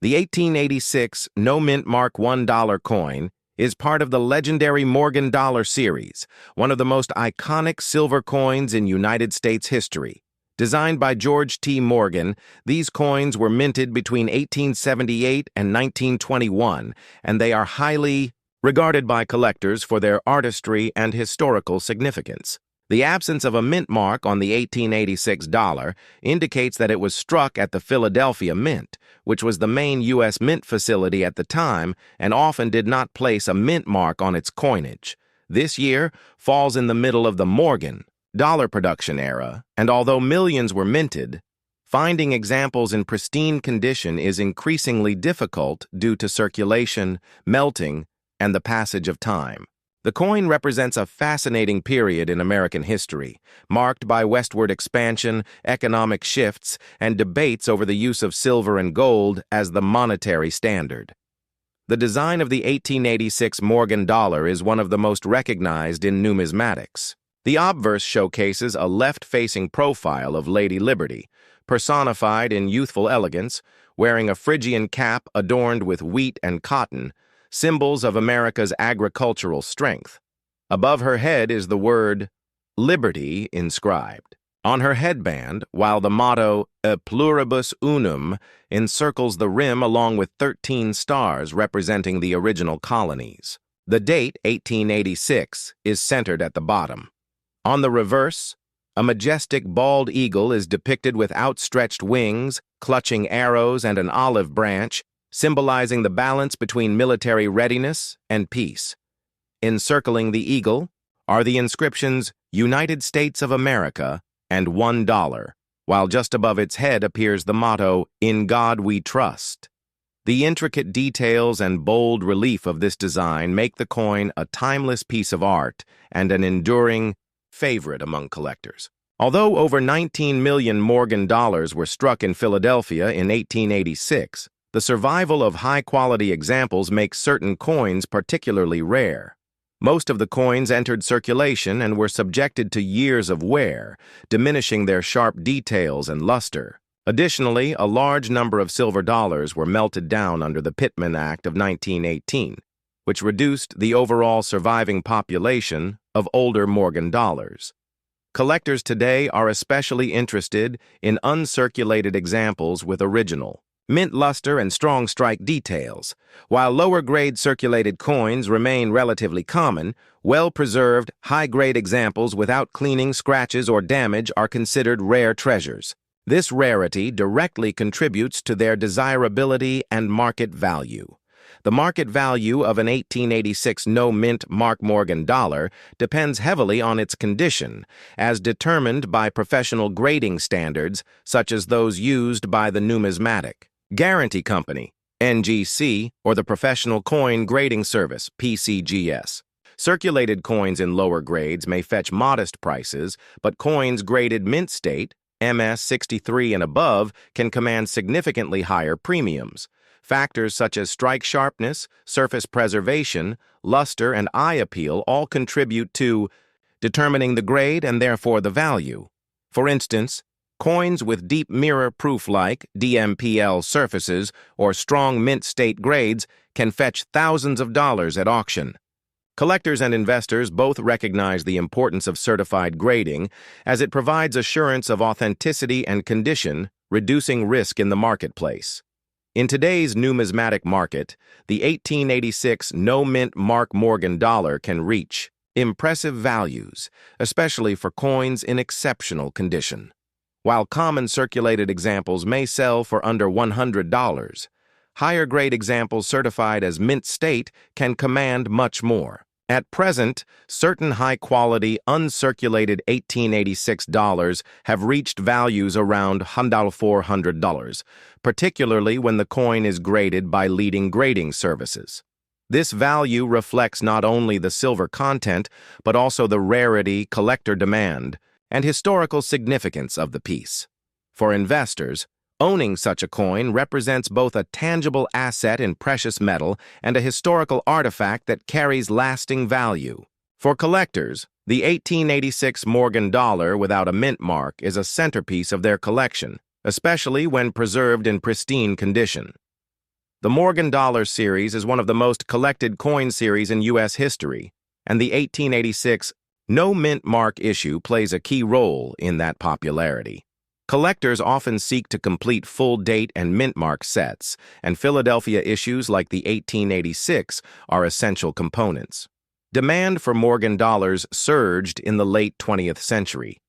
The 1886 No Mint Mark $1 coin is part of the legendary Morgan dollar series, one of the most iconic silver coins in United States history. Designed by George T. Morgan, these coins were minted between 1878 and 1921, and they are highly regarded by collectors for their artistry and historical significance. The absence of a mint mark on the 1886 dollar indicates that it was struck at the Philadelphia Mint, which was the main U.S. mint facility at the time and often did not place a mint mark on its coinage. This year falls in the middle of the Morgan dollar production era, and although millions were minted, finding examples in pristine condition is increasingly difficult due to circulation, melting, and the passage of time. The coin represents a fascinating period in American history, marked by westward expansion, economic shifts, and debates over the use of silver and gold as the monetary standard. The design of the 1886 Morgan dollar is one of the most recognized in numismatics. The obverse showcases a left-facing profile of Lady Liberty, personified in youthful elegance, wearing a Phrygian cap adorned with wheat and cotton, symbols of America's agricultural strength. Above her head is the word Liberty inscribed. On her headband, while the motto E pluribus unum encircles the rim along with 13 stars representing the original colonies. The date, 1886, is centered at the bottom. On the reverse, a majestic bald eagle is depicted with outstretched wings, clutching arrows and an olive branch, symbolizing the balance between military readiness and peace. Encircling the eagle are the inscriptions United States of America and $1, while just above its head appears the motto, In God We Trust. The intricate details and bold relief of this design make the coin a timeless piece of art and an enduring favorite among collectors. Although over 19 million Morgan dollars were struck in Philadelphia in 1886, the survival of high-quality examples makes certain coins particularly rare. Most of the coins entered circulation and were subjected to years of wear, diminishing their sharp details and luster. Additionally, a large number of silver dollars were melted down under the Pittman Act of 1918, which reduced the overall surviving population of older Morgan dollars. Collectors today are especially interested in uncirculated examples with original mint luster and strong strike details. While lower-grade circulated coins remain relatively common, well-preserved, high-grade examples without cleaning, scratches, or damage are considered rare treasures. This rarity directly contributes to their desirability and market value. The market value of an 1886 no-mint Mark Morgan dollar depends heavily on its condition, as determined by professional grading standards such as those used by the Numismatic Guarantee Company, NGC, or the Professional Coin Grading Service, PCGS. Circulated coins in lower grades may fetch modest prices, but coins graded mint state, MS 63 and above, can command significantly higher premiums. Factors such as strike sharpness, surface preservation, luster, and eye appeal all contribute to determining the grade and therefore the value. For instance, coins with deep mirror-proof-like DMPL surfaces or strong mint state grades can fetch thousands of dollars at auction. Collectors and investors both recognize the importance of certified grading as it provides assurance of authenticity and condition, reducing risk in the marketplace. In today's numismatic market, the 1886 no-mint Mark Morgan dollar can reach impressive values, especially for coins in exceptional condition. While common circulated examples may sell for under $100, higher-grade examples certified as mint state can command much more. At present, certain high-quality, uncirculated 1886 dollars have reached values around $400, particularly when the coin is graded by leading grading services. This value reflects not only the silver content, but also the rarity, collector demand, and historical significance of the piece. For investors, owning such a coin represents both a tangible asset in precious metal and a historical artifact that carries lasting value. For collectors, the 1886 Morgan dollar without a mint mark is a centerpiece of their collection, especially when preserved in pristine condition. The Morgan Dollar series is one of the most collected coin series in U.S. history, and the 1886 No Mint Mark issue plays a key role in that popularity. Collectors often seek to complete full date and mint mark sets, and Philadelphia issues like the 1886 are essential components. Demand for Morgan dollars surged in the late 20th century,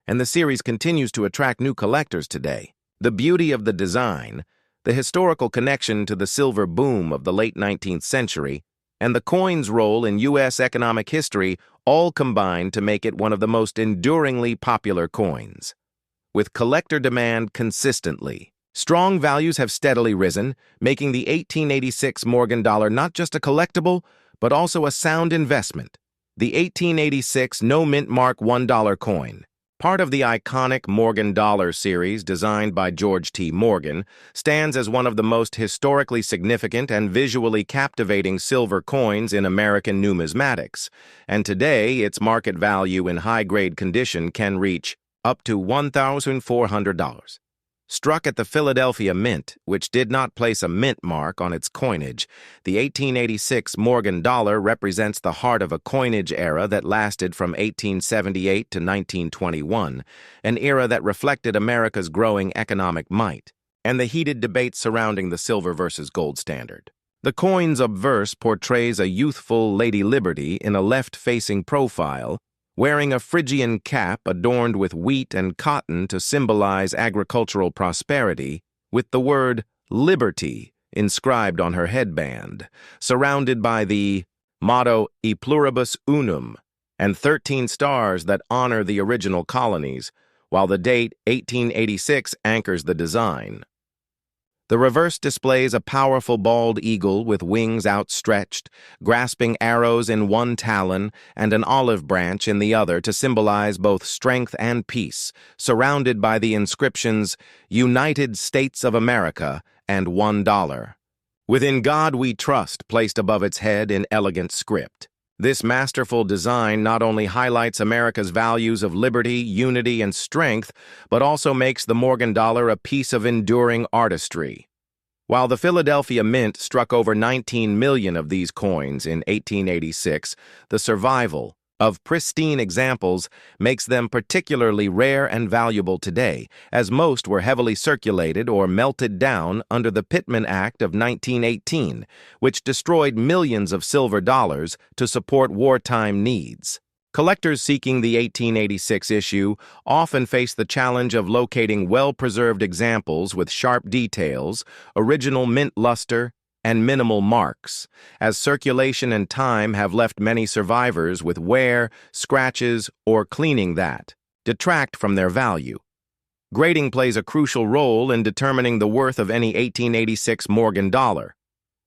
and the series continues to attract new collectors today. The beauty of the design, the historical connection to the silver boom of the late 19th century, and the coin's role in U.S. economic history all combine to make it one of the most enduringly popular coins. With collector demand consistently, strong values have steadily risen, making the 1886 Morgan dollar not just a collectible, but also a sound investment. The 1886 No Mint Mark $1 coin, part of the iconic Morgan dollar series designed by George T. Morgan, stands as one of the most historically significant and visually captivating silver coins in American numismatics, and today its market value in high-grade condition can reach up to $1,400. Struck at the Philadelphia Mint, which did not place a mint mark on its coinage, the 1886 Morgan dollar represents the heart of a coinage era that lasted from 1878 to 1921, an era that reflected America's growing economic might, and the heated debate surrounding the silver versus gold standard. The coin's obverse portrays a youthful Lady Liberty in a left-facing profile, wearing a Phrygian cap adorned with wheat and cotton to symbolize agricultural prosperity, with the word liberty inscribed on her headband, surrounded by the motto E pluribus unum and 13 stars that honor the original colonies, while the date 1886 anchors the design. The reverse displays a powerful bald eagle with wings outstretched, grasping arrows in one talon and an olive branch in the other to symbolize both strength and peace, surrounded by the inscriptions United States of America and $1. Within God We Trust placed above its head in elegant script. This masterful design not only highlights America's values of liberty, unity, and strength, but also makes the Morgan dollar a piece of enduring artistry. While the Philadelphia Mint struck over 19 million of these coins in 1886, the survival of pristine examples makes them particularly rare and valuable today, as most were heavily circulated or melted down under the Pittman Act of 1918, which destroyed millions of silver dollars to support wartime needs. Collectors seeking the 1886 issue often face the challenge of locating well-preserved examples with sharp details, original mint luster, and minimal marks, as circulation and time have left many survivors with wear, scratches, or cleaning that detract from their value. Grading plays a crucial role in determining the worth of any 1886 Morgan dollar,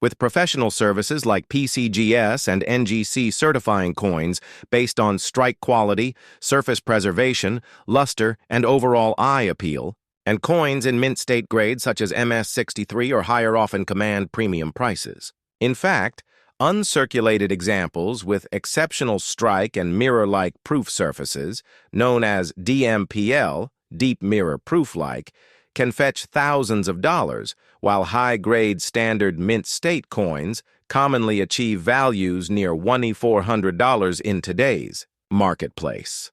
with professional services like PCGS and NGC certifying coins based on strike quality, surface preservation, luster, and overall eye appeal, and coins in mint state grades such as MS-63 or higher often command premium prices. In fact, uncirculated examples with exceptional strike and mirror-like proof surfaces, known as DMPL, deep mirror proof-like, can fetch thousands of dollars, while high-grade standard mint state coins commonly achieve values near $2,400 in today's marketplace.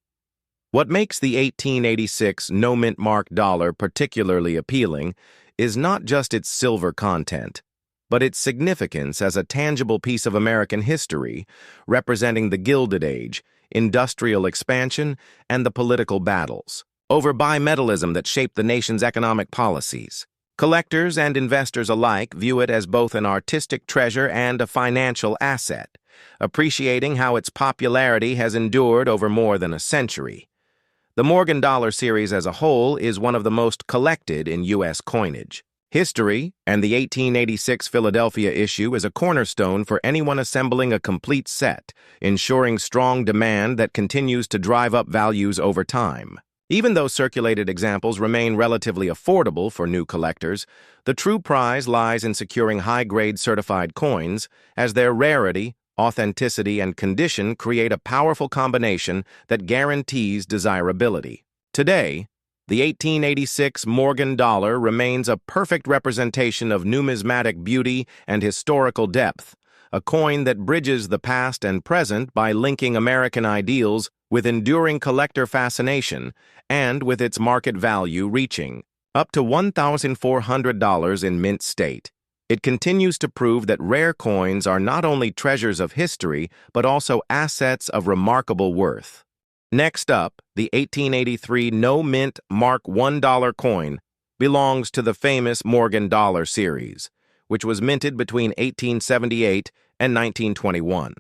What makes the 1886 No Mint Mark dollar particularly appealing is not just its silver content, but its significance as a tangible piece of American history, representing the Gilded Age, industrial expansion, and the political battles over bimetallism that shaped the nation's economic policies. Collectors and investors alike view it as both an artistic treasure and a financial asset, appreciating how its popularity has endured over more than a century. The Morgan dollar series as a whole is one of the most collected in U.S. coinage. History, and the 1886 Philadelphia issue is a cornerstone for anyone assembling a complete set, ensuring strong demand that continues to drive up values over time. Even though circulated examples remain relatively affordable for new collectors, the true prize lies in securing high-grade certified coins, as their rarity, authenticity, and condition create a powerful combination that guarantees desirability. Today, The 1886 Morgan dollar remains a perfect representation of numismatic beauty and historical depth, a coin that bridges the past and present by linking American ideals with enduring collector fascination and with its market value reaching up to $1,400 in mint state. It continues to prove that rare coins are not only treasures of history, but also assets of remarkable worth. Next up, the 1883 no-mint Mark $1 coin belongs to the famous Morgan dollar series, which was minted between 1878 and 1921.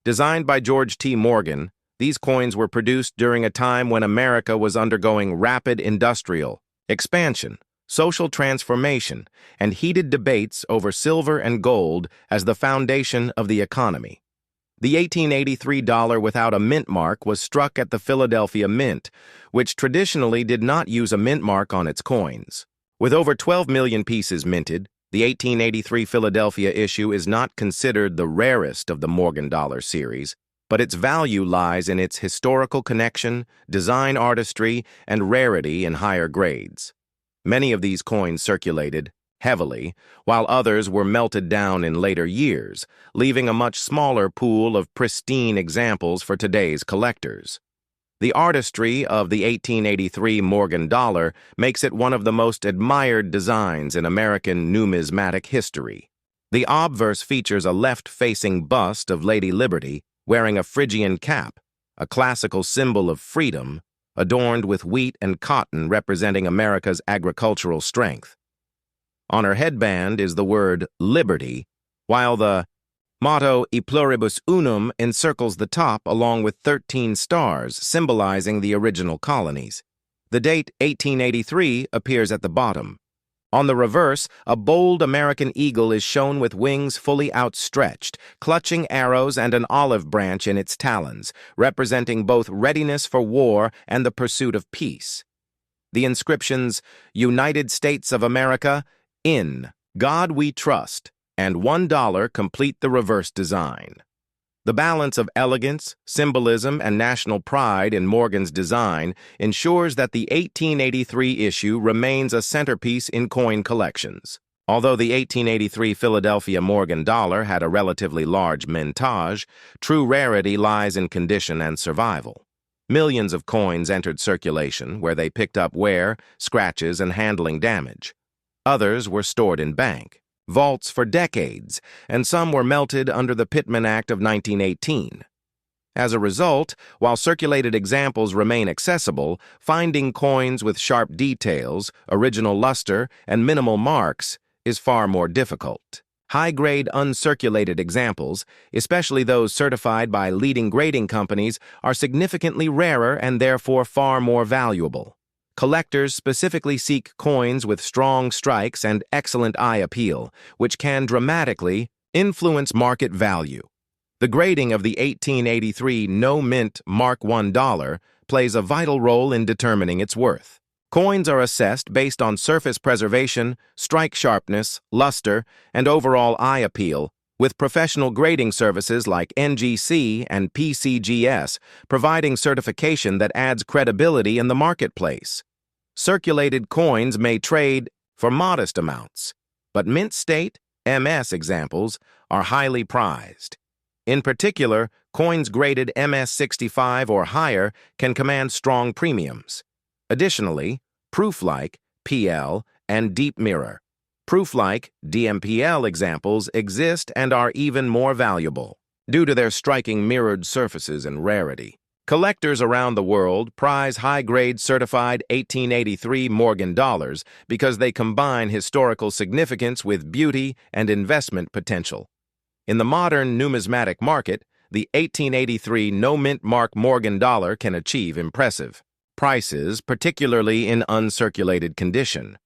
Designed by George T. Morgan, these coins were produced during a time when America was undergoing rapid industrial expansion, social transformation, and heated debates over silver and gold as the foundation of the economy. The 1883 dollar without a mint mark was struck at the Philadelphia Mint, which traditionally did not use a mint mark on its coins. With over 12 million pieces minted, the 1883 Philadelphia issue is not considered the rarest of the Morgan dollar series, but its value lies in its historical connection, design artistry, and rarity in higher grades. Many of these coins circulated heavily, while others were melted down in later years, leaving a much smaller pool of pristine examples for today's collectors. The artistry of the 1883 Morgan dollar makes it one of the most admired designs in American numismatic history. The obverse features a left-facing bust of Lady Liberty wearing a Phrygian cap, a classical symbol of freedom, adorned with wheat and cotton representing America's agricultural strength. On her headband is the word Liberty, while the motto E pluribus unum encircles the top along with 13 stars symbolizing the original colonies. The date 1883 appears at the bottom. On the reverse, a bold American eagle is shown with wings fully outstretched, clutching arrows and an olive branch in its talons, representing both readiness for war and the pursuit of peace. The inscriptions, United States of America, in God We Trust, and $1 complete the reverse design. The balance of elegance, symbolism, and national pride in Morgan's design ensures that the 1883 issue remains a centerpiece in coin collections. Although the 1883 Philadelphia Morgan dollar had a relatively large mintage, true rarity lies in condition and survival. Millions of coins entered circulation where they picked up wear, scratches, and handling damage. Others were stored in vaults for decades, and some were melted under the Pittman Act of 1918. As a result, while circulated examples remain accessible, finding coins with sharp details, original luster, and minimal marks is far more difficult. High-grade uncirculated examples, especially those certified by leading grading companies, are significantly rarer and therefore far more valuable. Collectors specifically seek coins with strong strikes and excellent eye appeal, which can dramatically influence market value. The grading of the 1883 no-mint Mark $1 plays a vital role in determining its worth. Coins are assessed based on surface preservation, strike sharpness, luster, and overall eye appeal, with professional grading services like NGC and PCGS providing certification that adds credibility in the marketplace. Circulated coins may trade for modest amounts, but mint state, MS examples are highly prized. In particular, coins graded MS65 or higher can command strong premiums. Additionally, proof-like, PL, and deep mirror, proof-like, DMPL examples exist and are even more valuable due to their striking mirrored surfaces and rarity. Collectors around the world prize high-grade certified 1883 Morgan dollars because they combine historical significance with beauty and investment potential. In the modern numismatic market, the 1883 no-mint Mark Morgan dollar can achieve impressive prices, particularly in uncirculated condition.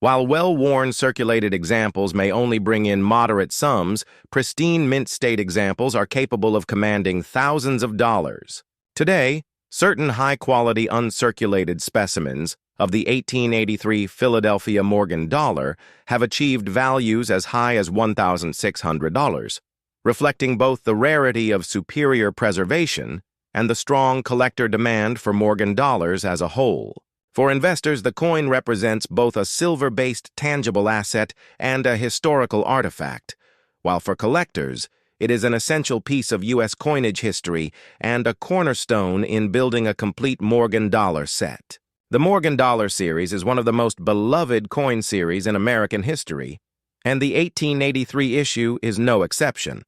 While well-worn circulated examples may only bring in moderate sums, pristine mint state examples are capable of commanding thousands of dollars. Today, certain high-quality uncirculated specimens of the 1883 Philadelphia Morgan dollar have achieved values as high as $1,600, reflecting both the rarity of superior preservation and the strong collector demand for Morgan dollars as a whole. For investors, the coin represents both a silver-based tangible asset and a historical artifact, while for collectors, it is an essential piece of U.S. coinage history and a cornerstone in building a complete Morgan dollar set. The Morgan dollar series is one of the most beloved coin series in American history, and the 1883 issue is no exception.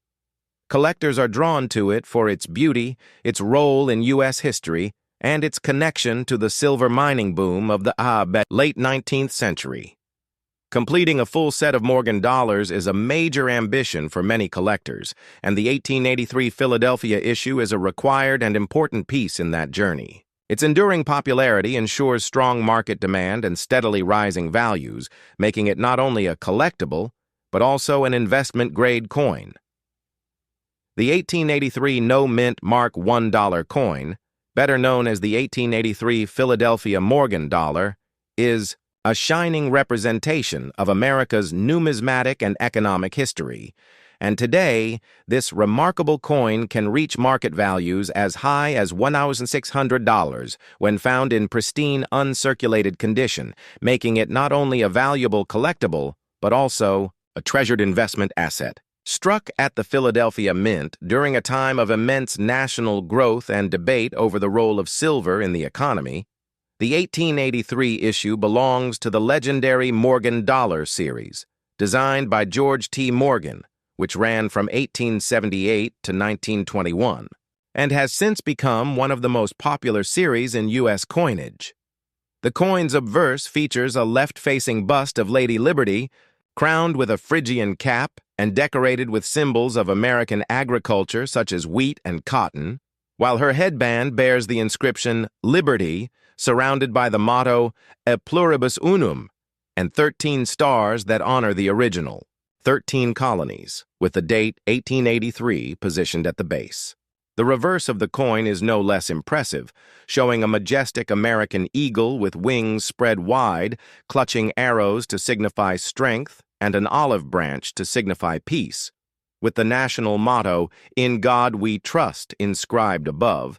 Collectors are drawn to it for its beauty, its role in U.S. history, and its connection to the silver mining boom of the late 19th century. Completing a full set of Morgan dollars is a major ambition for many collectors, and the 1883 Philadelphia issue is a required and important piece in that journey. Its enduring popularity ensures strong market demand and steadily rising values, making it not only a collectible, but also an investment-grade coin. The 1883 no-mint Mark $1 coin, better known as the 1883 Philadelphia Morgan dollar, is a shining representation of America's numismatic and economic history, and today, this remarkable coin can reach market values as high as $1,600 when found in pristine, uncirculated condition, making it not only a valuable collectible, but also a treasured investment asset. Struck at the Philadelphia Mint during a time of immense national growth and debate over the role of silver in the economy, the 1883 issue belongs to the legendary Morgan dollar series, designed by George T. Morgan, which ran from 1878 to 1921, and has since become one of the most popular series in U.S. coinage. The coin's obverse features a left-facing bust of Lady Liberty, crowned with a Phrygian cap and decorated with symbols of American agriculture such as wheat and cotton, while her headband bears the inscription Liberty, surrounded by the motto E pluribus unum, and 13 stars that honor the original, 13 colonies, with the date 1883 positioned at the base. The reverse of the coin is no less impressive, showing a majestic American eagle with wings spread wide, clutching arrows to signify strength and an olive branch to signify peace, with the national motto, In God We Trust, inscribed above,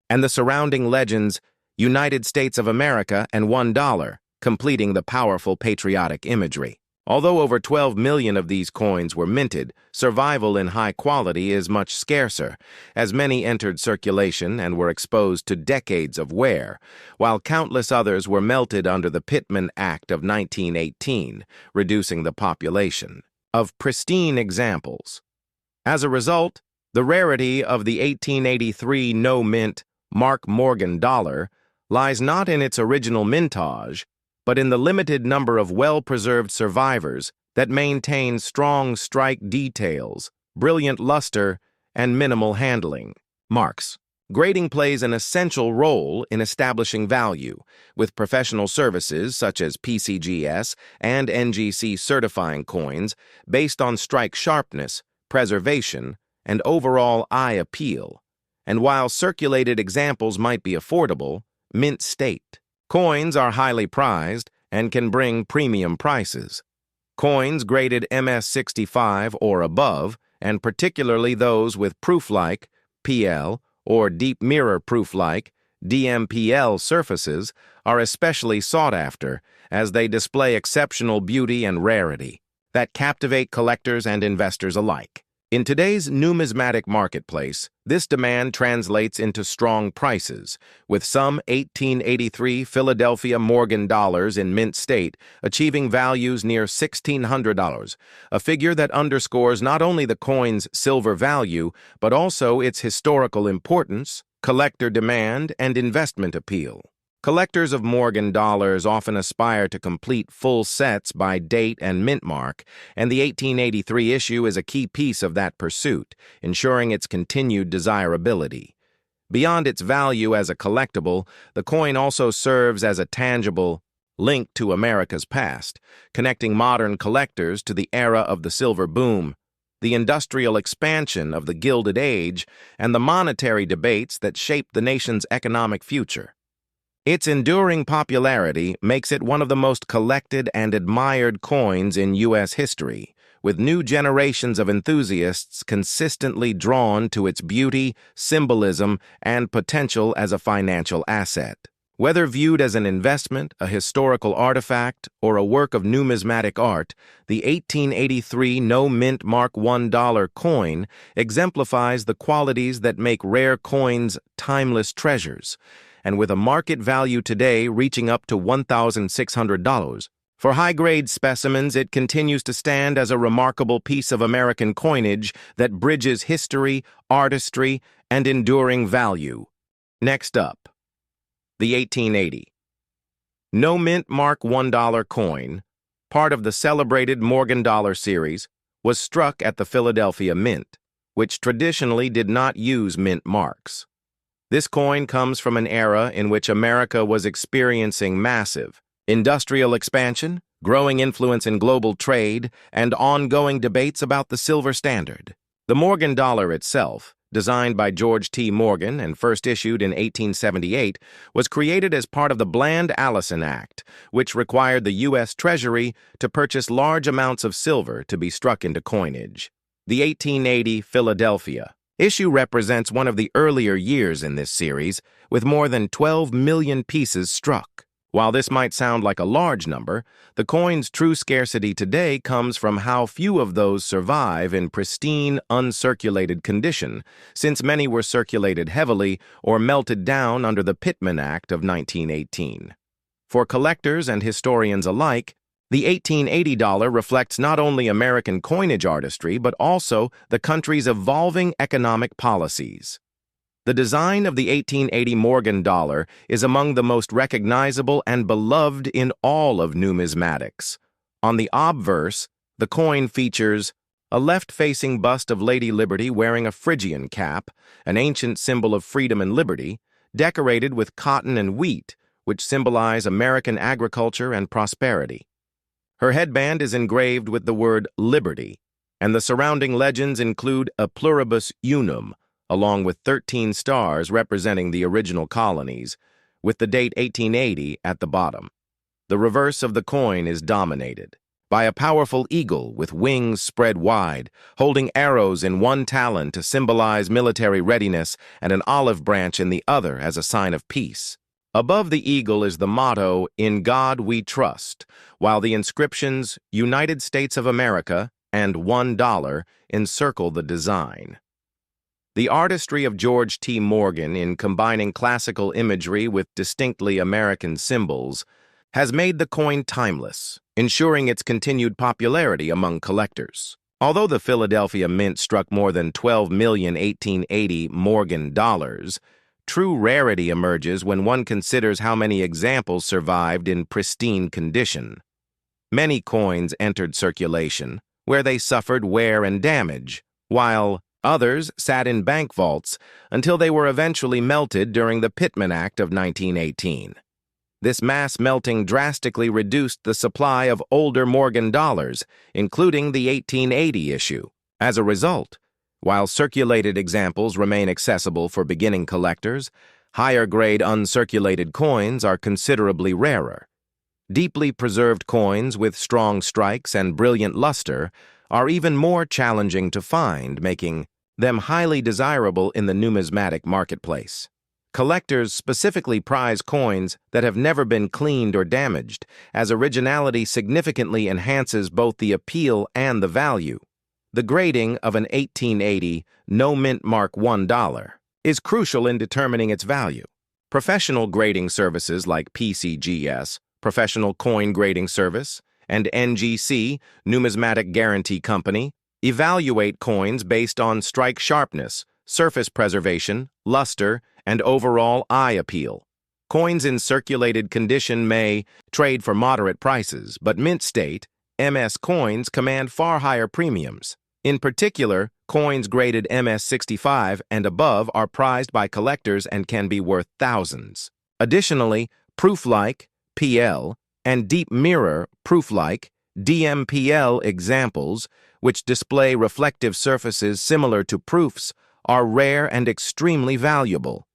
and the surrounding legends, United States of America and $1, completing the powerful patriotic imagery. Although over 12 million of these coins were minted, survival in high quality is much scarcer, as many entered circulation and were exposed to decades of wear, while countless others were melted under the Pittman Act of 1918, reducing the population of pristine examples. As a result, the rarity of the 1883 no-mint Mark Morgan dollar lies not in its original mintage, but in the limited number of well-preserved survivors that maintain strong strike details, brilliant luster, and minimal handling. Marks. Grading plays an essential role in establishing value, with professional services such as PCGS and NGC certifying coins based on strike sharpness, preservation, and overall eye appeal. And while circulated examples might be affordable, mint state. Coins are highly prized and can bring premium prices. Coins graded MS-65 or above, and particularly those with proof-like, PL, or deep mirror proof-like, DMPL surfaces, are especially sought after, as they display exceptional beauty and rarity that captivate collectors and investors alike. In today's numismatic marketplace, this demand translates into strong prices, with some 1883 Philadelphia Morgan dollars in mint state achieving values near $1,600, a figure that underscores not only the coin's silver value, but also its historical importance, collector demand, and investment appeal. Collectors of Morgan dollars often aspire to complete full sets by date and mint mark, and the 1883 issue is a key piece of that pursuit, ensuring its continued desirability. Beyond its value as a collectible, the coin also serves as a tangible link to America's past, connecting modern collectors to the era of the silver boom, the industrial expansion of the Gilded Age, and the monetary debates that shaped the nation's economic future. Its enduring popularity makes it one of the most collected and admired coins in U.S. history, with new generations of enthusiasts consistently drawn to its beauty, symbolism, and potential as a financial asset. Whether viewed as an investment, a historical artifact, or a work of numismatic art, the 1883 No Mint Mark $1 coin exemplifies the qualities that make rare coins timeless treasures, and with a market value today reaching up to $1,600. For high-grade specimens, it continues to stand as a remarkable piece of American coinage that bridges history, artistry, and enduring value. Next up, the 1880 No Mint Mark $1 coin, part of the celebrated Morgan dollar series, was struck at the Philadelphia Mint, which traditionally did not use mint marks. This coin comes from an era in which America was experiencing massive industrial expansion, growing influence in global trade, and ongoing debates about the silver standard. The Morgan dollar itself, designed by George T. Morgan and first issued in 1878, was created as part of the Bland-Allison Act, which required the U.S. Treasury to purchase large amounts of silver to be struck into coinage. The 1880 Philadelphia issue represents one of the earlier years in this series, with more than 12 million pieces struck. While this might sound like a large number, the coin's true scarcity today comes from how few of those survive in pristine, uncirculated condition, since many were circulated heavily or melted down under the Pittman Act of 1918. For collectors and historians alike, the 1880 dollar reflects not only American coinage artistry but also the country's evolving economic policies. The design of the 1880 Morgan dollar is among the most recognizable and beloved in all of numismatics. On the obverse, the coin features a left-facing bust of Lady Liberty wearing a Phrygian cap, an ancient symbol of freedom and liberty, decorated with cotton and wheat, which symbolize American agriculture and prosperity. Her headband is engraved with the word liberty, and the surrounding legends include a pluribus unum, along with 13 stars representing the original colonies, with the date 1880 at the bottom. The reverse of the coin is dominated by a powerful eagle with wings spread wide, holding arrows in one talon to symbolize military readiness and an olive branch in the other as a sign of peace. Above the eagle is the motto, "In God We Trust," while the inscriptions, "United States of America" and $1 encircle the design. The artistry of George T. Morgan in combining classical imagery with distinctly American symbols has made the coin timeless, ensuring its continued popularity among collectors. Although the Philadelphia Mint struck more than 12 million 1880 Morgan dollars, true rarity emerges when one considers how many examples survived in pristine condition. Many coins entered circulation, where they suffered wear and damage, while others sat in bank vaults until they were eventually melted during the Pittman Act of 1918. This mass melting drastically reduced the supply of older Morgan dollars, including the 1880 issue. As a result, while circulated examples remain accessible for beginning collectors, higher-grade uncirculated coins are considerably rarer. Deeply preserved coins with strong strikes and brilliant luster are even more challenging to find, making them highly desirable in the numismatic marketplace. Collectors specifically prize coins that have never been cleaned or damaged, as originality significantly enhances both the appeal and the value. The grading of an 1880 No Mint Mark $1 is crucial in determining its value. Professional grading services like PCGS, Professional Coin Grading Service, and NGC, Numismatic Guarantee Company, evaluate coins based on strike sharpness, surface preservation, luster, and overall eye appeal. Coins in circulated condition may trade for moderate prices, but mint state, MS coins command far higher premiums. In particular, coins graded MS-65 and above are prized by collectors and can be worth thousands. Additionally, proof-like, PL, and deep mirror, proof-like, DMPL examples, which display reflective surfaces similar to proofs, are rare and extremely valuable.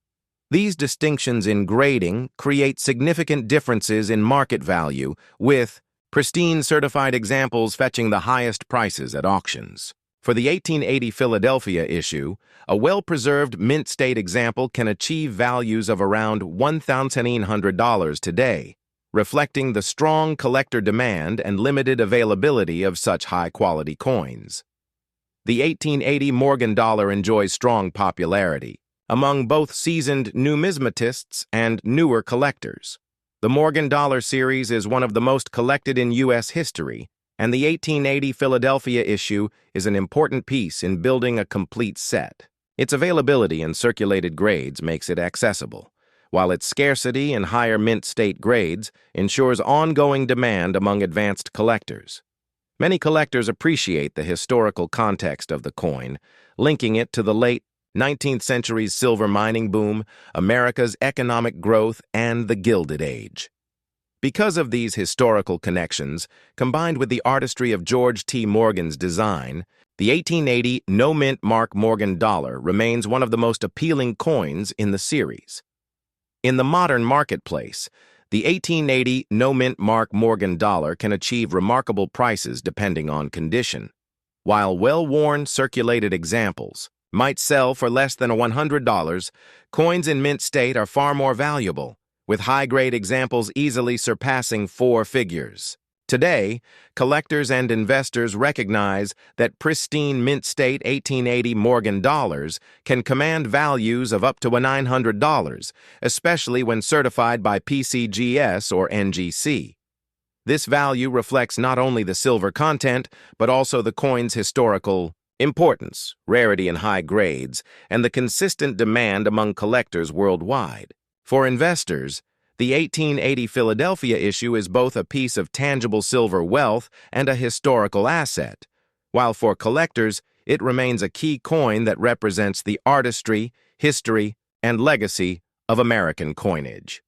These distinctions in grading create significant differences in market value, with pristine certified examples fetching the highest prices at auctions. For the 1880 Philadelphia issue, a well-preserved mint state example can achieve values of around $1,900 today, reflecting the strong collector demand and limited availability of such high-quality coins. The 1880 Morgan dollar enjoys strong popularity among both seasoned numismatists and newer collectors. The Morgan dollar series is one of the most collected in U.S. history, and the 1880 Philadelphia issue is an important piece in building a complete set. Its availability in circulated grades makes it accessible, while its scarcity in higher mint state grades ensures ongoing demand among advanced collectors. Many collectors appreciate the historical context of the coin, linking it to the late 19th century's silver mining boom, America's economic growth, and the Gilded Age. Because of these historical connections, combined with the artistry of George T. Morgan's design, the 1880 no-mint Mark Morgan dollar remains one of the most appealing coins in the series. In the modern marketplace, the 1880 no-mint Mark Morgan dollar can achieve remarkable prices depending on condition. While well-worn circulated examples might sell for less than $100, coins in mint state are far more valuable, with high-grade examples easily surpassing four figures. Today, collectors and investors recognize that pristine mint state 1880 Morgan dollars can command values of up to $900, especially when certified by PCGS or NGC. This value reflects not only the silver content, but also the coin's historical importance, rarity in high grades, and the consistent demand among collectors worldwide. For investors, the 1880 Philadelphia issue is both a piece of tangible silver wealth and a historical asset, while for collectors, it remains a key coin that represents the artistry, history, and legacy of American coinage.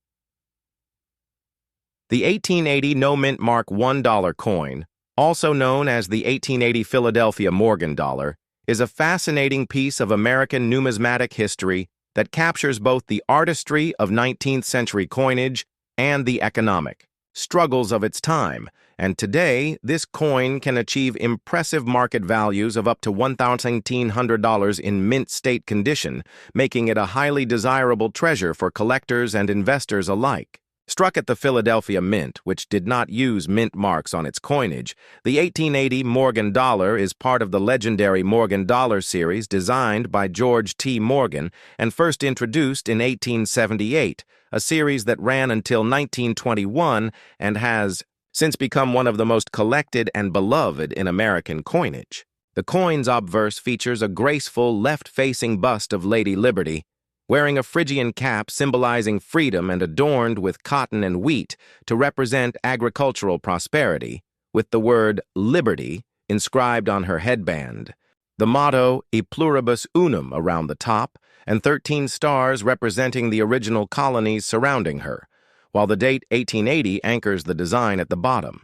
The 1880 no-mint Mark $1 coin, also known as the 1880 Philadelphia Morgan dollar, is a fascinating piece of American numismatic history that captures both the artistry of 19th century coinage and the economic struggles of its time, and today this coin can achieve impressive market values of up to $1,900 in mint state condition, making it a highly desirable treasure for collectors and investors alike. Struck at the Philadelphia Mint, which did not use mint marks on its coinage, the 1880 Morgan dollar is part of the legendary Morgan dollar series designed by George T. Morgan and first introduced in 1878, a series that ran until 1921 and has since become one of the most collected and beloved in American coinage. The coin's obverse features a graceful left-facing bust of Lady Liberty, wearing a Phrygian cap symbolizing freedom and adorned with cotton and wheat to represent agricultural prosperity, with the word liberty inscribed on her headband, the motto E pluribus unum around the top, and 13 stars representing the original colonies surrounding her, while the date 1880 anchors the design at the bottom.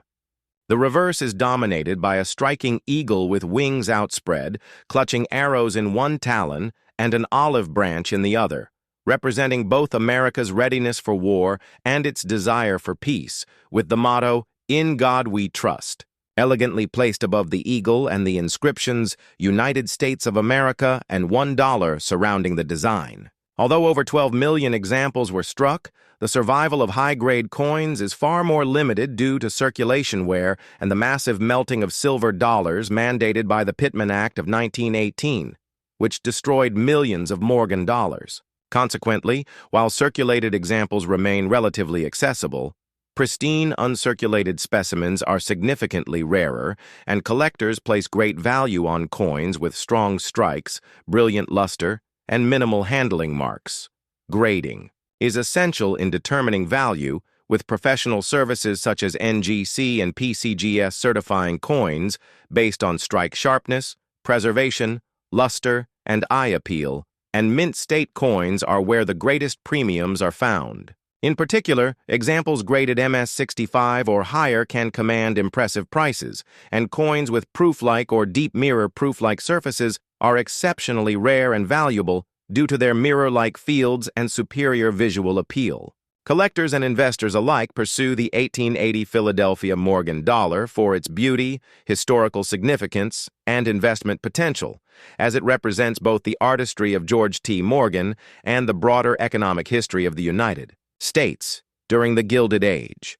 The reverse is dominated by a striking eagle with wings outspread, clutching arrows in one talon and an olive branch in the other, representing both America's readiness for war and its desire for peace, with the motto, In God We Trust, elegantly placed above the eagle and the inscriptions, United States of America and $1 surrounding the design. Although over 12 million examples were struck, the survival of high-grade coins is far more limited due to circulation wear and the massive melting of silver dollars mandated by the Pittman Act of 1918. Which destroyed millions of Morgan dollars. Consequently, while circulated examples remain relatively accessible, pristine uncirculated specimens are significantly rarer, and collectors place great value on coins with strong strikes, brilliant luster, and minimal handling marks. Grading is essential in determining value, with professional services such as NGC and PCGS certifying coins based on strike sharpness, preservation, luster, and eye appeal, and mint state coins are where the greatest premiums are found. In particular, examples graded MS65 or higher can command impressive prices, and coins with proof-like or deep mirror proof-like surfaces are exceptionally rare and valuable due to their mirror-like fields and superior visual appeal. Collectors and investors alike pursue the 1880 Philadelphia Morgan dollar for its beauty, historical significance, and investment potential, as it represents both the artistry of George T. Morgan and the broader economic history of the United States during the Gilded Age.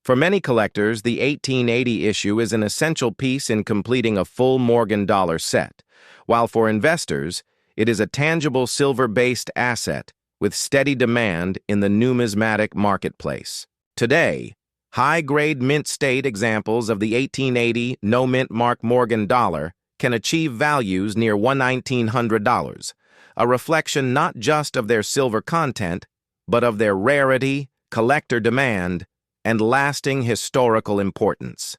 For many collectors, the 1880 issue is an essential piece in completing a full Morgan dollar set, while for investors, it is a tangible silver-based asset with steady demand in the numismatic marketplace. Today, high-grade mint state examples of the 1880 no-mint mark Morgan dollar can achieve values near $1,900, a reflection not just of their silver content, but of their rarity, collector demand, and lasting historical importance.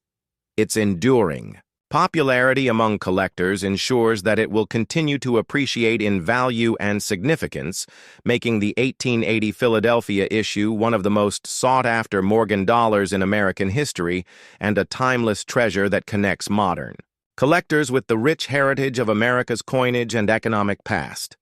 Its enduring popularity among collectors ensures that it will continue to appreciate in value and significance, making the 1880 Philadelphia issue one of the most sought-after Morgan dollars in American history and a timeless treasure that connects modern collectors with the rich heritage of America's coinage and economic past.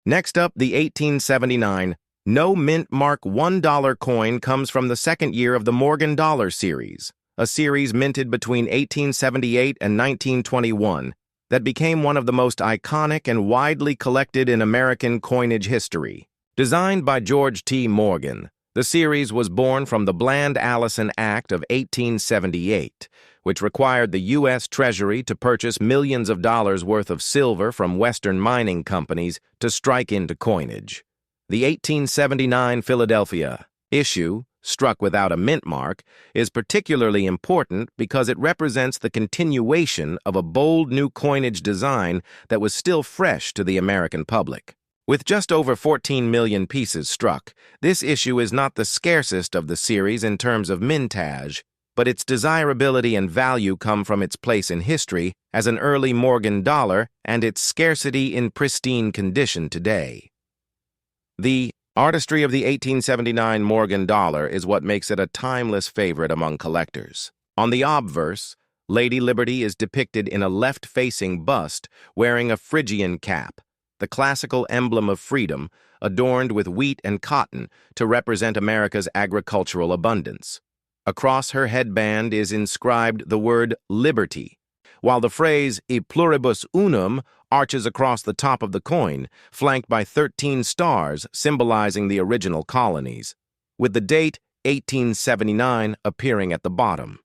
Next up, the 1879 no-mint mark $1 coin comes from the second year of the Morgan dollar series, a series minted between 1878 and 1921 that became one of the most iconic and widely collected in American coinage history. Designed by George T. Morgan, the series was born from the Bland-Allison Act of 1878, which required the U.S. Treasury to purchase millions of dollars worth of silver from Western mining companies to strike into coinage. The 1879 Philadelphia issue, struck without a mint mark, is particularly important because it represents the continuation of a bold new coinage design that was still fresh to the American public. With just over 14 million pieces struck, this issue is not the scarcest of the series in terms of mintage, but its desirability and value come from its place in history as an early Morgan dollar and its scarcity in pristine condition today. The artistry of the 1879 Morgan dollar is what makes it a timeless favorite among collectors. On the obverse, Lady Liberty is depicted in a left-facing bust wearing a Phrygian cap, the classical emblem of freedom, adorned with wheat and cotton to represent America's agricultural abundance. Across her headband is inscribed the word liberty, while the phrase e pluribus unum arches across the top of the coin, flanked by 13 stars symbolizing the original colonies, with the date 1879 appearing at the bottom.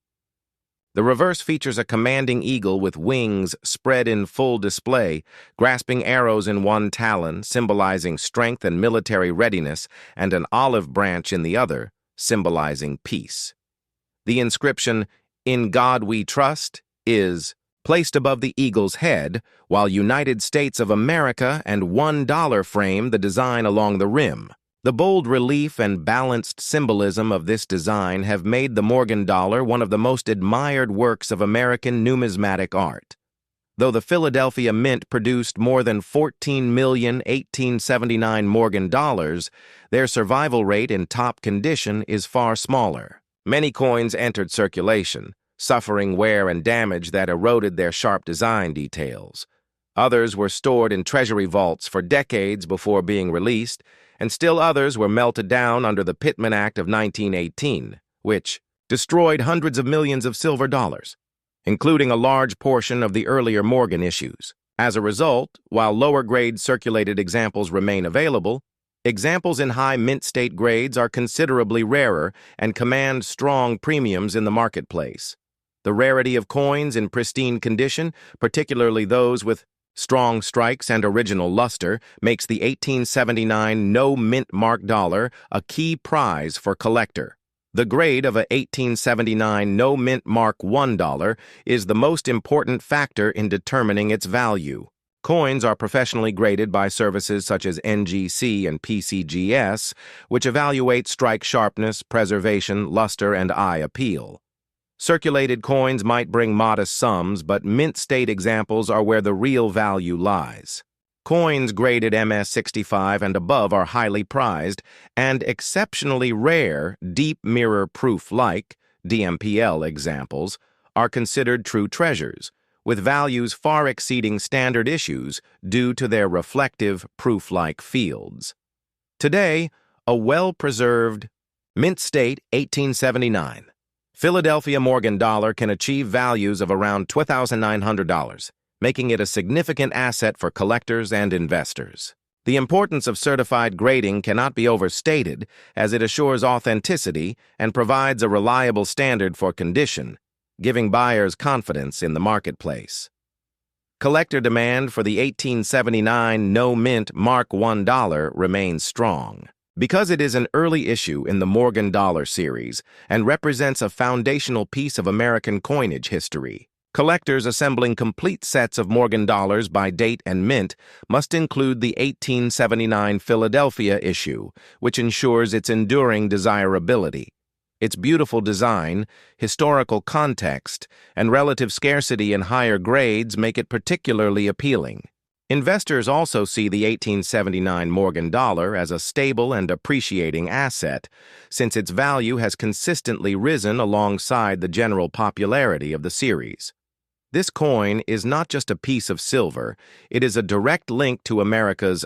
The reverse features a commanding eagle with wings spread in full display, grasping arrows in one talon, symbolizing strength and military readiness, and an olive branch in the other, symbolizing peace. The inscription, "In God We Trust," is placed above the eagle's head, while United States of America and $1 frame the design along the rim. The bold relief and balanced symbolism of this design have made the Morgan dollar one of the most admired works of American numismatic art. Though the Philadelphia Mint produced more than 14 million 1879 Morgan dollars, their survival rate in top condition is far smaller. Many coins entered circulation, suffering wear and damage that eroded their sharp design details. Others were stored in treasury vaults for decades before being released, and still others were melted down under the Pittman Act of 1918, which destroyed hundreds of millions of silver dollars, including a large portion of the earlier Morgan issues. As a result, while lower-grade circulated examples remain available, examples in high mint state grades are considerably rarer and command strong premiums in the marketplace. The rarity of coins in pristine condition, particularly those with strong strikes and original luster, makes the 1879 no-mint mark dollar a key prize for collector. The grade of a 1879 no-mint mark $1 is the most important factor in determining its value. Coins are professionally graded by services such as NGC and PCGS, which evaluate strike sharpness, preservation, luster, and eye appeal. Circulated coins might bring modest sums, but mint state examples are where the real value lies. Coins graded MS-65 and above are highly prized, and exceptionally rare deep mirror proof-like DMPL examples are considered true treasures, with values far exceeding standard issues due to their reflective proof-like fields. Today, a well-preserved Mint State, 1879. Philadelphia Morgan dollar can achieve values of around $2,900, making it a significant asset for collectors and investors. The importance of certified grading cannot be overstated, as it assures authenticity and provides a reliable standard for condition, giving buyers confidence in the marketplace. Collector demand for the 1879 no-mint Mark I dollar remains strong. Because it is an early issue in the Morgan dollar series and represents a foundational piece of American coinage history, collectors assembling complete sets of Morgan dollars by date and mint must include the 1879 Philadelphia issue, which ensures its enduring desirability. Its beautiful design, historical context, and relative scarcity in higher grades make it particularly appealing. Investors also see the 1879 Morgan dollar as a stable and appreciating asset, since its value has consistently risen alongside the general popularity of the series. This coin is not just a piece of silver, it is a direct link to America's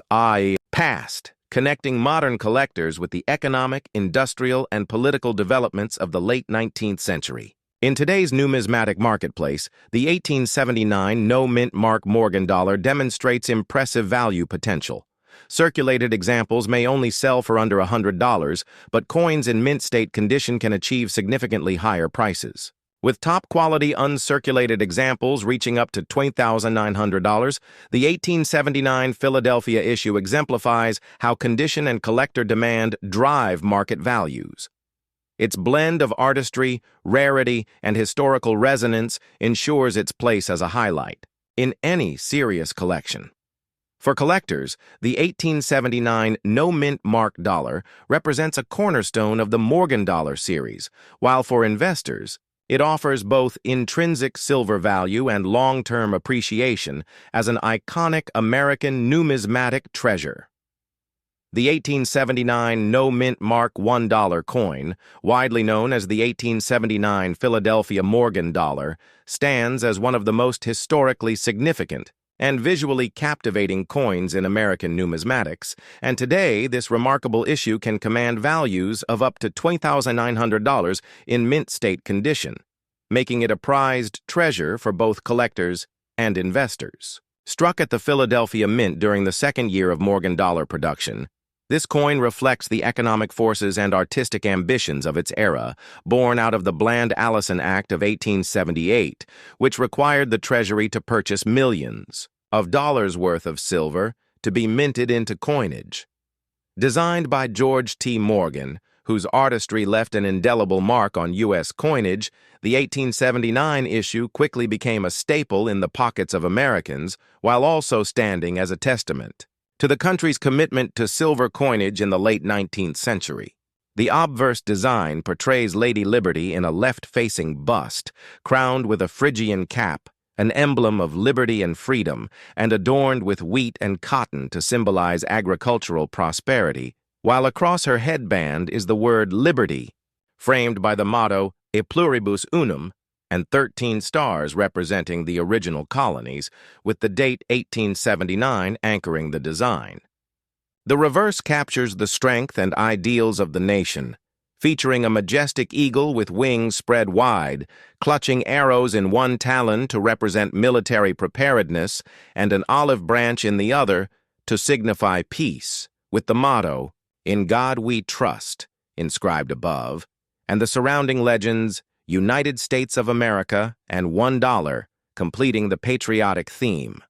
past, connecting modern collectors with the economic, industrial, and political developments of the late 19th century. In today's numismatic marketplace, the 1879 no-mint Mark Morgan dollar demonstrates impressive value potential. Circulated examples may only sell for under $100, but coins in mint state condition can achieve significantly higher prices. With top-quality uncirculated examples reaching up to $20,900, the 1879 Philadelphia issue exemplifies how condition and collector demand drive market values. Its blend of artistry, rarity, and historical resonance ensures its place as a highlight in any serious collection. For collectors, the 1879 no-mint Mark dollar represents a cornerstone of the Morgan dollar series, while for investors, it offers both intrinsic silver value and long-term appreciation as an iconic American numismatic treasure. The 1879 no-mint Mark I dollar coin, widely known as the 1879 Philadelphia Morgan dollar, stands as one of the most historically significant and visually captivating coins in American numismatics, and today this remarkable issue can command values of up to $20,900 in mint state condition, making it a prized treasure for both collectors and investors. Struck at the Philadelphia Mint during the second year of Morgan dollar production, this coin reflects the economic forces and artistic ambitions of its era, born out of the Bland-Allison Act of 1878, which required the Treasury to purchase millions of dollars worth of silver to be minted into coinage. Designed by George T. Morgan, whose artistry left an indelible mark on U.S. coinage, the 1879 issue quickly became a staple in the pockets of Americans, while also standing as a testament to the country's commitment to silver coinage in the late 19th century. The obverse design portrays Lady Liberty in a left-facing bust, crowned with a Phrygian cap, an emblem of liberty and freedom, and adorned with wheat and cotton to symbolize agricultural prosperity, while across her headband is the word liberty, framed by the motto E pluribus unum, and 13 stars representing the original colonies, with the date 1879 anchoring the design. The reverse captures the strength and ideals of the nation, featuring a majestic eagle with wings spread wide, clutching arrows in one talon to represent military preparedness and an olive branch in the other to signify peace, with the motto, "In God We Trust," inscribed above, and the surrounding legends, United States of America and $1, completing the patriotic theme.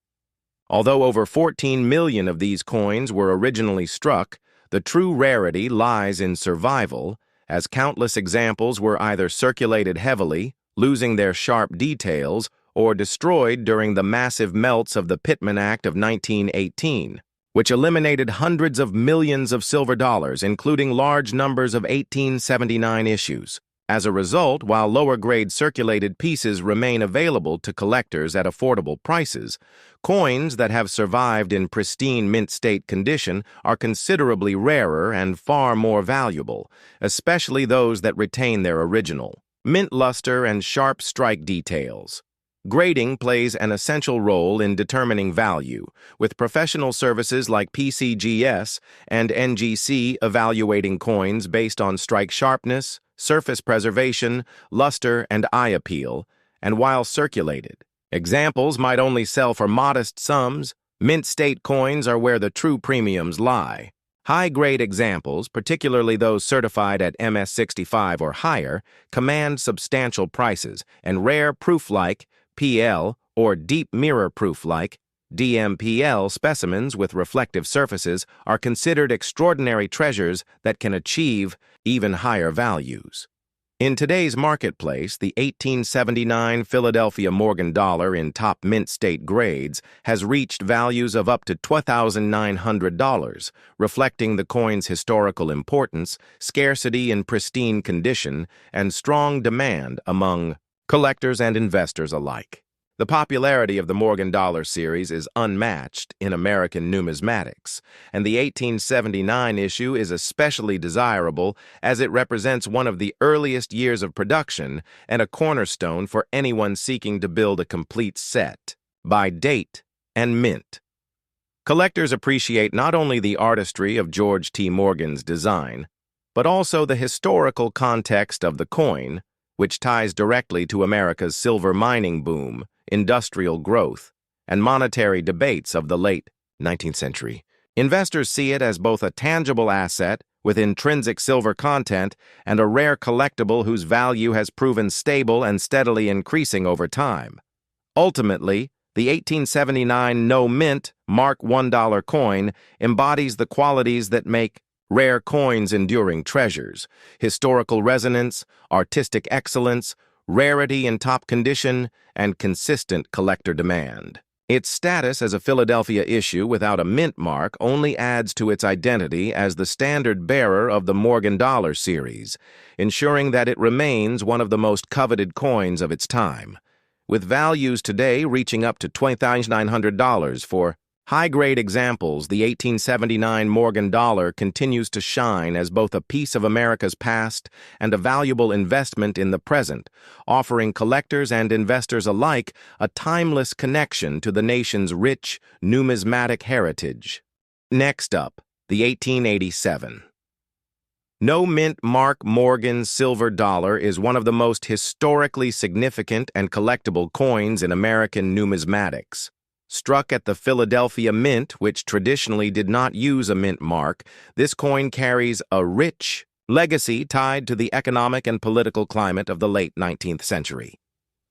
Although over 14 million of these coins were originally struck, the true rarity lies in survival, as countless examples were either circulated heavily, losing their sharp details, or destroyed during the massive melts of the Pittman Act of 1918, which eliminated hundreds of millions of silver dollars, including large numbers of 1879 issues. As a result, while lower-grade circulated pieces remain available to collectors at affordable prices, coins that have survived in pristine mint state condition are considerably rarer and far more valuable, especially those that retain their original mint luster and sharp strike details. Grading plays an essential role in determining value, with professional services like PCGS and NGC evaluating coins based on strike sharpness, surface preservation, luster, and eye appeal, and while circulated. Examples might only sell for modest sums. Mint state coins are where the true premiums lie. High-grade examples, particularly those certified at MS-65 or higher, command substantial prices, and rare proof-like PL or deep mirror proof-like DMPL specimens with reflective surfaces are considered extraordinary treasures that can achieve even higher values. In today's marketplace, the 1879 Philadelphia Morgan dollar in top mint state grades has reached values of up to $2,900, reflecting the coin's historical importance, scarcity in pristine condition, and strong demand among collectors and investors alike. The popularity of the Morgan dollar series is unmatched in American numismatics, and the 1879 issue is especially desirable as it represents one of the earliest years of production and a cornerstone for anyone seeking to build a complete set by date and mint. Collectors appreciate not only the artistry of George T. Morgan's design, but also the historical context of the coin, which ties directly to America's silver mining boom, industrial growth, and monetary debates of the late 19th century. Investors see it as both a tangible asset with intrinsic silver content and a rare collectible whose value has proven stable and steadily increasing over time. Ultimately, the 1879 no-mint Mark $1 coin embodies the qualities that make rare coins enduring treasures: historical resonance, artistic excellence, rarity in top condition, and consistent collector demand. Its status as a Philadelphia issue without a mint mark only adds to its identity as the standard bearer of the Morgan dollar series, ensuring that it remains one of the most coveted coins of its time, with values today reaching up to $2,900 for high-grade examples. The 1879 Morgan dollar continues to shine as both a piece of America's past and a valuable investment in the present, offering collectors and investors alike a timeless connection to the nation's rich numismatic heritage. Next up, the 1887. No-mint Mark Morgan silver dollar is one of the most historically significant and collectible coins in American numismatics. Struck at the Philadelphia Mint, which traditionally did not use a mint mark, this coin carries a rich legacy tied to the economic and political climate of the late 19th century.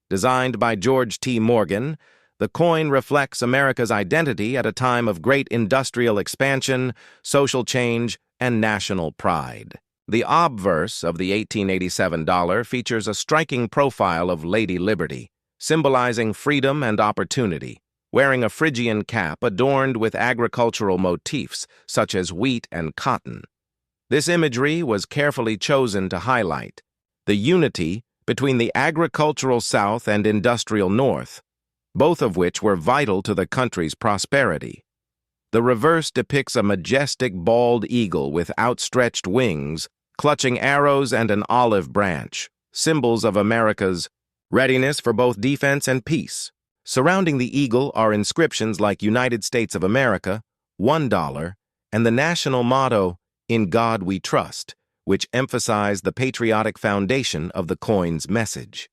Designed by George T. Morgan, the coin reflects America's identity at a time of great industrial expansion, social change, and national pride. The obverse of the 1887 dollar features a striking profile of Lady Liberty, symbolizing freedom and opportunity, wearing a Phrygian cap adorned with agricultural motifs such as wheat and cotton. This imagery was carefully chosen to highlight the unity between the agricultural South and industrial North, both of which were vital to the country's prosperity. The reverse depicts a majestic bald eagle with outstretched wings, clutching arrows and an olive branch, symbols of America's readiness for both defense and peace. Surrounding the eagle are inscriptions like United States of America, $1, and the national motto, "In God We Trust," which emphasize the patriotic foundation of the coin's message.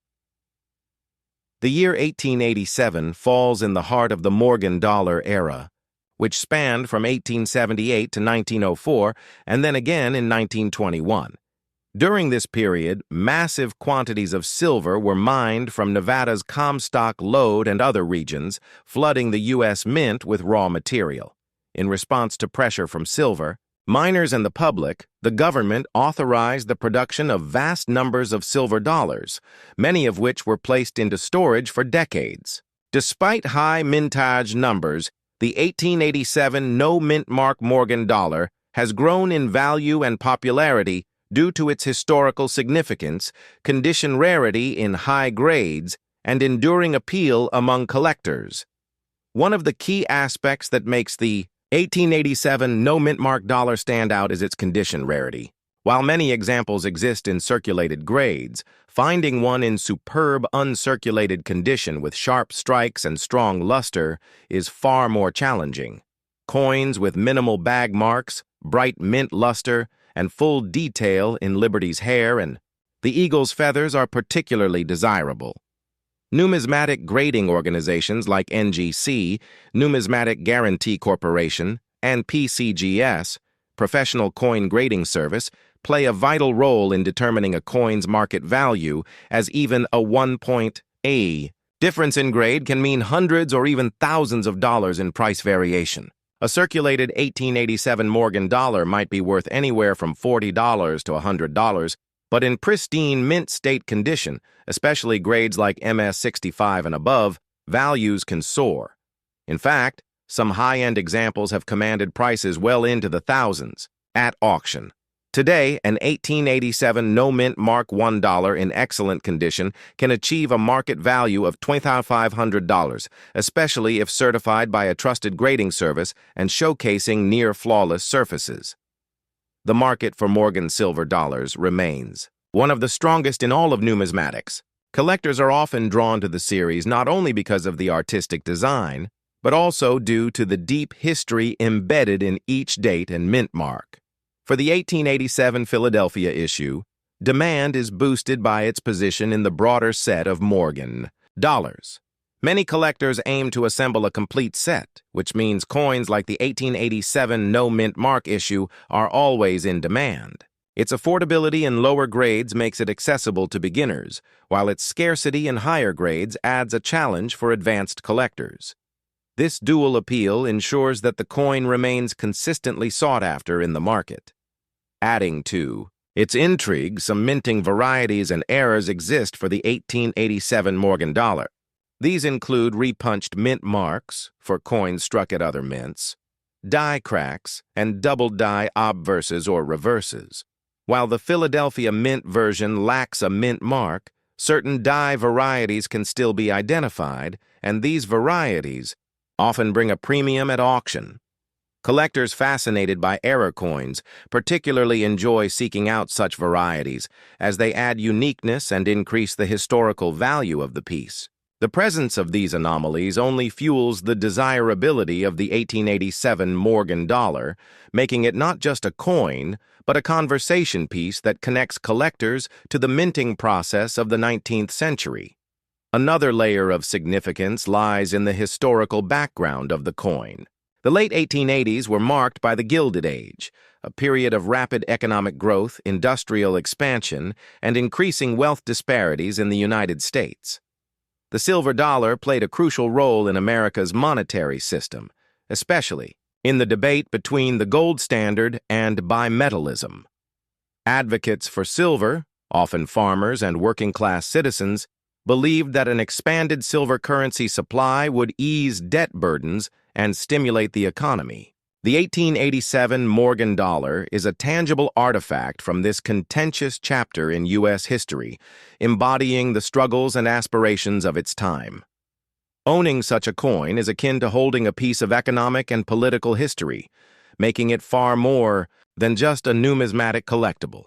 The year 1887 falls in the heart of the Morgan dollar era, which spanned from 1878 to 1904 and then again in 1921. During this period, massive quantities of silver were mined from Nevada's Comstock lode and other regions, flooding the U.S. Mint with raw material. In response to pressure from silver, miners and the public, the government authorized the production of vast numbers of silver dollars, many of which were placed into storage for decades. Despite high mintage numbers, the 1887 no-mint Mark Morgan dollar has grown in value and popularity due to its historical significance, condition rarity in high grades, and enduring appeal among collectors. One of the key aspects that makes the 1887 no-mint mark dollar stand out is its condition rarity. While many examples exist in circulated grades, finding one in superb uncirculated condition with sharp strikes and strong luster is far more challenging. Coins with minimal bag marks, bright mint luster, and full detail in Liberty's hair and the eagle's feathers are particularly desirable. Numismatic grading organizations like NGC, Numismatic Guarantee Corporation, and PCGS, Professional Coin Grading Service, play a vital role in determining a coin's market value, as even a 1.A difference in grade can mean hundreds or even thousands of dollars in price variation. A circulated 1887 Morgan dollar might be worth anywhere from $40 to $100, but in pristine mint state condition, especially grades like MS-65 and above, values can soar. In fact, some high-end examples have commanded prices well into the thousands at auction. Today, an 1887 no-mint Mark $1 in excellent condition can achieve a market value of $2,500, especially if certified by a trusted grading service and showcasing near-flawless surfaces. The market for Morgan silver dollars remains one of the strongest in all of numismatics. Collectors are often drawn to the series not only because of the artistic design, but also due to the deep history embedded in each date and mint mark. For the 1887 Philadelphia issue, demand is boosted by its position in the broader set of Morgan dollars. Many collectors aim to assemble a complete set, which means coins like the 1887 no mint mark issue are always in demand. Its affordability in lower grades makes it accessible to beginners, while its scarcity in higher grades adds a challenge for advanced collectors. This dual appeal ensures that the coin remains consistently sought after in the market. Adding to its intrigue, some minting varieties and errors exist for the 1887 Morgan dollar. These include repunched mint marks for coins struck at other mints, die cracks, and double die obverses or reverses. While the Philadelphia mint version lacks a mint mark, certain die varieties can still be identified, and these varieties often bring a premium at auction. Collectors fascinated by error coins particularly enjoy seeking out such varieties, as they add uniqueness and increase the historical value of the piece. The presence of these anomalies only fuels the desirability of the 1887 Morgan dollar, making it not just a coin, but a conversation piece that connects collectors to the minting process of the 19th century. Another layer of significance lies in the historical background of the coin. The late 1880s were marked by the Gilded Age, a period of rapid economic growth, industrial expansion, and increasing wealth disparities in the United States. The silver dollar played a crucial role in America's monetary system, especially in the debate between the gold standard and bimetallism. Advocates for silver, often farmers and working-class citizens, believed that an expanded silver currency supply would ease debt burdens and stimulate the economy. The 1887 Morgan dollar is a tangible artifact from this contentious chapter in U.S. history, embodying the struggles and aspirations of its time. Owning such a coin is akin to holding a piece of economic and political history, making it far more than just a numismatic collectible.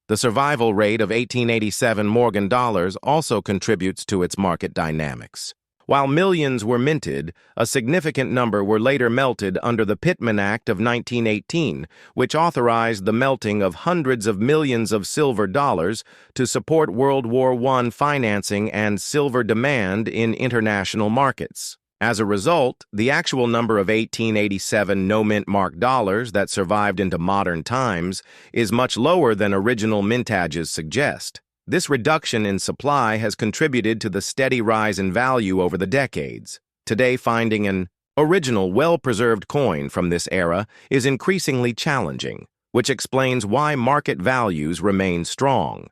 The survival rate of 1887 Morgan dollars also contributes to its market dynamics. While millions were minted, a significant number were later melted under the Pittman Act of 1918, which authorized the melting of hundreds of millions of silver dollars to support World War I financing and silver demand in international markets. As a result, the actual number of 1887 no-mint mark dollars that survived into modern times is much lower than original mintages suggest. This reduction in supply has contributed to the steady rise in value over the decades. Today, finding an original, well-preserved coin from this era is increasingly challenging, which explains why market values remain strong.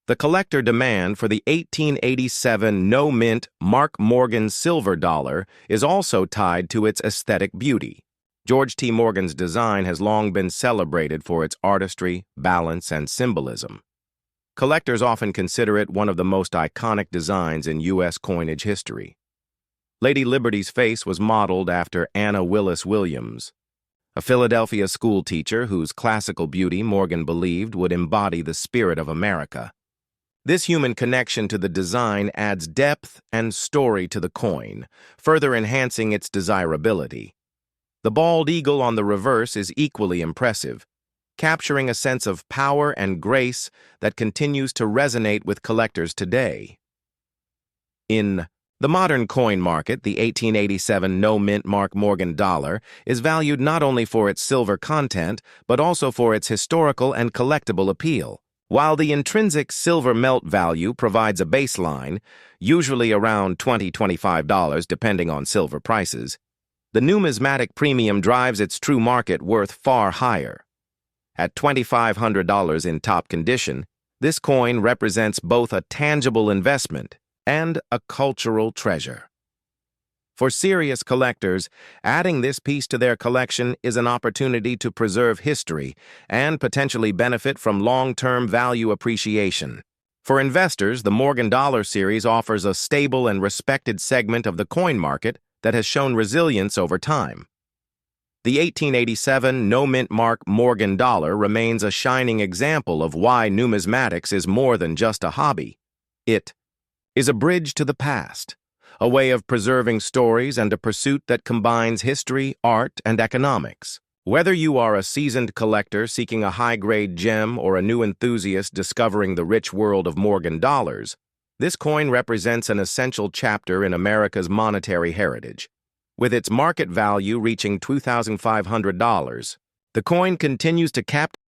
The collector demand for the 1887 no-mint Mark Morgan silver dollar is also tied to its aesthetic beauty. George T. Morgan's design has long been celebrated for its artistry, balance, and symbolism. Collectors often consider it one of the most iconic designs in U.S. coinage history. Lady Liberty's face was modeled after Anna Willis Williams, a Philadelphia schoolteacher whose classical beauty Morgan believed would embody the spirit of America. This human connection to the design adds depth and story to the coin, further enhancing its desirability. The bald eagle on the reverse is equally impressive, capturing a sense of power and grace that continues to resonate with collectors today. In the modern coin market, the 1887 no-mint mark Morgan dollar is valued not only for its silver content, but also for its historical and collectible appeal. While the intrinsic silver melt value provides a baseline, usually around $20–25 depending on silver prices, the numismatic premium drives its true market worth far higher. At $2,500 in top condition, this coin represents both a tangible investment and a cultural treasure. For serious collectors, adding this piece to their collection is an opportunity to preserve history and potentially benefit from long-term value appreciation. For investors, the Morgan Dollar series offers a stable and respected segment of the coin market that has shown resilience over time. The 1887 no-mint mark Morgan Dollar remains a shining example of why numismatics is more than just a hobby. It is a bridge to the past, a way of preserving stories and a pursuit that combines history, art, and economics. Whether you are a seasoned collector seeking a high-grade gem or a new enthusiast discovering the rich world of Morgan dollars, this coin represents an essential chapter in America's monetary heritage. With its market value reaching $2,500, the coin continues to captivate